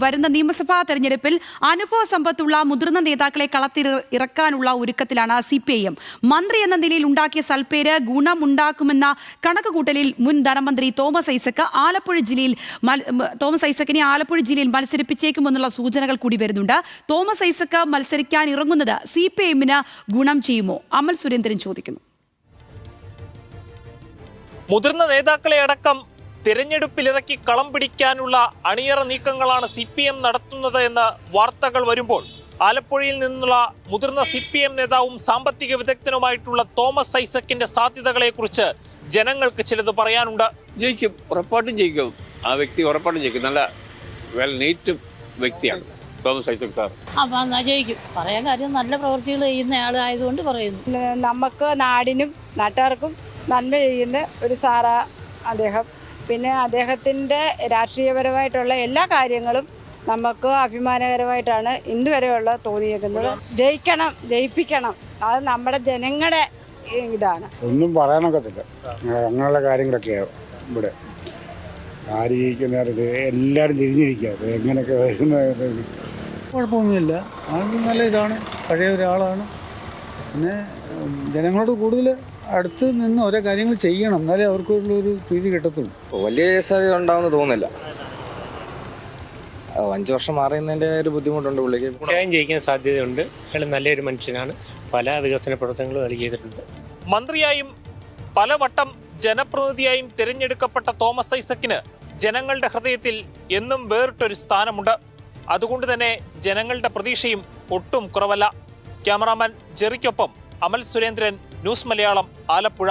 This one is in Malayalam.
വരുന്ന നിയമസഭാ തെരഞ്ഞെടുപ്പിൽ അനുഭവ സമ്പത്തുള്ള മുതിർന്ന നേതാക്കളെ കളത്തിലിറക്കാനുള്ള ഒരുക്കത്തിലാണ് CPIM. മന്ത്രി എന്ന നിലയിൽ ഉണ്ടാക്കിയ സൽപ്പേര് ഗുണമുണ്ടാക്കുമെന്ന കണക്കുകൂട്ടലിൽ മുൻ ധനമന്ത്രി തോമസ് ഐസക്കിനെ ആലപ്പുഴ ജില്ലയിൽ മത്സരിപ്പിച്ചേക്കുമെന്നുള്ള സൂചനകൾ കൂടി വരുന്നുണ്ട്. തോമസ് ഐസക് മത്സരിക്കാൻ ഇറങ്ങുന്നത് CPIM-ന് ഗുണം ചെയ്യുമോ? അമൽ സുരേന്ദ്രൻ ചോദിക്കുന്നു. മുതിർന്ന നേതാക്കളെ അടക്കം തിരഞ്ഞെടുപ്പിലിറക്കി കളം പിടിക്കാനുള്ള അണിയറ നീക്കങ്ങളാണ് CPM നടത്തുന്നത് എന്ന വാർത്തകൾ വരുമ്പോൾ ആലപ്പുഴയിൽ നിന്നുള്ള മുതിർന്ന CPM നേതാവും സാമ്പത്തിക വിദഗ്ധനുമായിട്ടുള്ള തോമസ് ഐസക്കിന്റെ സാധ്യതകളെ കുറിച്ച് ജനങ്ങൾക്ക് ചിലത് പറയാനുണ്ട്. ജയിക്കും, ഉറപ്പായിട്ടും ജയിക്കും. ആ വ്യക്തി ഉറപ്പായിട്ടും ജയിക്കും. നല്ല വെൽ നീറ്റ് വ്യക്തിയാണ് തോമസ് ഐസക് സാർ. ജയിക്കും. പറയാൻ കാര്യം നല്ല പ്രവൃത്തികൾ ചെയ്യുന്ന ആളായതുകൊണ്ട് പറയുന്നു. നമുക്ക് നാടിനും നാട്ടുകാർക്കും നന്മ ചെയ്യുന്ന ഒരു സാറാ അദ്ദേഹം. പിന്നെ അദ്ദേഹത്തിൻ്റെ രാഷ്ട്രീയപരമായിട്ടുള്ള എല്ലാ കാര്യങ്ങളും നമുക്ക് അഭിമാനകരമായിട്ടാണ് ഇന്ന് വരെയുള്ള തോന്നിയിരിക്കുന്നത്. ജയിക്കണം, ജയിപ്പിക്കണം, അത് നമ്മുടെ ജനങ്ങളുടെ ഇതാണ്. ഒന്നും പറയാനൊക്കത്തില്ല. അങ്ങനെയുള്ള കാര്യങ്ങളൊക്കെയാണ് ഇവിടെ. ആര് ജയിക്കുന്നവർക്ക് എല്ലാവരും തിരിഞ്ഞിരിക്കുക എങ്ങനെയൊക്കെ വരുന്നത് കുഴപ്പമൊന്നുമില്ല. ആൾക്ക് നല്ല ഇതാണ്, പഴയ ഒരാളാണ്. പിന്നെ ജനങ്ങളോട് കൂടുതൽ അടുത്ത് നിന്ന് ഓരോ കാര്യങ്ങൾ ചെയ്യണം, എന്നാലേ അവർക്കുള്ളൊരു പ്രീതി കിട്ടത്തുള്ളൂ. വലിയ സാധ്യത ഉണ്ടാവുമെന്ന് തോന്നുന്നില്ല. 5 വർഷം മാറിയുന്നതിൻ്റെ ഒരു ബുദ്ധിമുട്ടുണ്ട് പുള്ളിക്ക്. തീർച്ചയായും ജയിക്കാൻ സാധ്യതയുണ്ട്. അയാൾ നല്ലൊരു മനുഷ്യനാണ്. പല വികസന പ്രവർത്തനങ്ങളും അയാൾ ചെയ്തിട്ടുണ്ട്. മന്ത്രിയായും പലവട്ടം ജനപ്രതിനിധിയായും തിരഞ്ഞെടുക്കപ്പെട്ട തോമസ് ഐസക്കിന് ജനങ്ങളുടെ ഹൃദയത്തിൽ എന്നും വേറിട്ടൊരു സ്ഥാനമുണ്ട്. അതുകൊണ്ട് തന്നെ ജനങ്ങളുടെ പ്രതീക്ഷയും ഒട്ടും കുറവല്ല. ക്യാമറാമാൻ ജെറിക്കൊപ്പം അമൽ സുരേന്ദ്രൻ, ന്യൂസ് മലയാളം, ആലപ്പുഴ.